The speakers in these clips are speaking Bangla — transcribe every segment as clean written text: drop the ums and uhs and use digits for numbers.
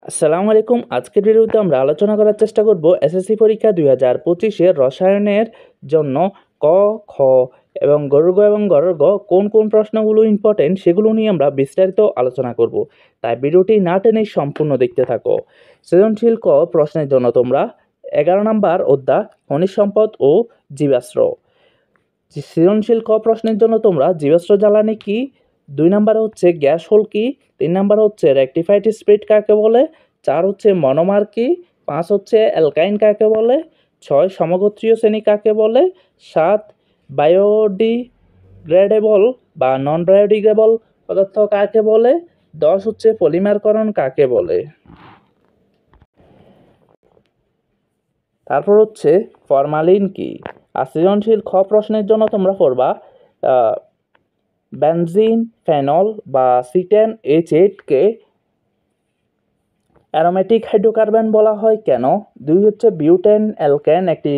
আসসালামু আলাইকুম। আজকের ভিডিওতে আমরা আলোচনা করার চেষ্টা করব এসএসসি পরীক্ষা 2025 রসায়নের জন্য ক, খ এবং গরুর গ এবং গরুর গ কোন কোন প্রশ্নগুলো ইম্পর্টেন্ট সেগুলো নিয়ে আমরা বিস্তারিত আলোচনা করব। তাই ভিডিওটি না টেনে সম্পূর্ণ দেখতে থাকো। সৃজনশীল ক প্রশ্নের জন্য তোমরা 11 নম্বর অধ্যায় খনিজ সম্পদ ও জীবাশ্ম। সৃজনশীল ক প্রশ্নের জন্য তোমরা জীবাশ্ম জ্বালানি কি, 2 নাম্বার হচ্ছে গ্যাস হোল কি, 3 নাম্বার হচ্ছে রেকটিফাইড স্পিরিট কাকে বলে, 4 হচ্ছে মনোমার কি, 5 হচ্ছে অ্যালকাইন কাকে বলে, 6 সমগোত্রীয় শ্রেণী কাকে বলে, 7 বায়োডিগ্রেডেবল বা নন বায়োডিগ্রেডেবল পদার্থ কাকে বলে, 10 হচ্ছে পলিমারকরণ কাকে বলে। তারপর হচ্ছে ফরমালিন কি। আর সৃজনশীল খ প্রশ্নের জন্য তোমরা পড়বা বেনজিন, ফেনল বা সিটেন H8কে অ্যারোমেটিক হাইড্রোকার্বন বলা হয় কেন। 2 হচ্ছে বিউটেন অ্যালকেন একটি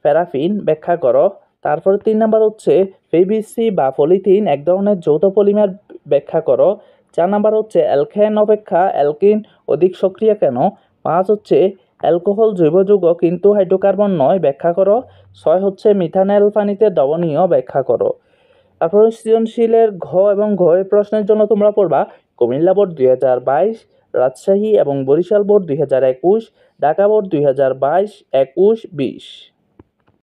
প্যারাফিন, ব্যাখ্যা করো। তারপরে 3 নাম্বার হচ্ছে পিভিসি বা পলিথিন এক ধরনের যৌথ পলিমার, ব্যাখ্যা করো। 4 নাম্বার হচ্ছে অ্যালকেন অপেক্ষা অ্যালকিন অধিক সক্রিয় কেন। 5 হচ্ছে অ্যালকোহল জৈব যৌগ কিন্তু হাইড্রোকার্বন নয়, ব্যাখ্যা করো। 6 হচ্ছে মিথানল পানিতে দ্রবণীয়, ব্যাখ্যা করো। তারপরে সৃজনশীলের ঘ এবং ঘ এর প্রশ্নের জন্য তোমরা পড়বা কুমিল্লা বোর্ড 2022, রাজশাহী এবং বরিশাল বোর্ড 2021, ঢাকা বোর্ড 2022, 21, 20।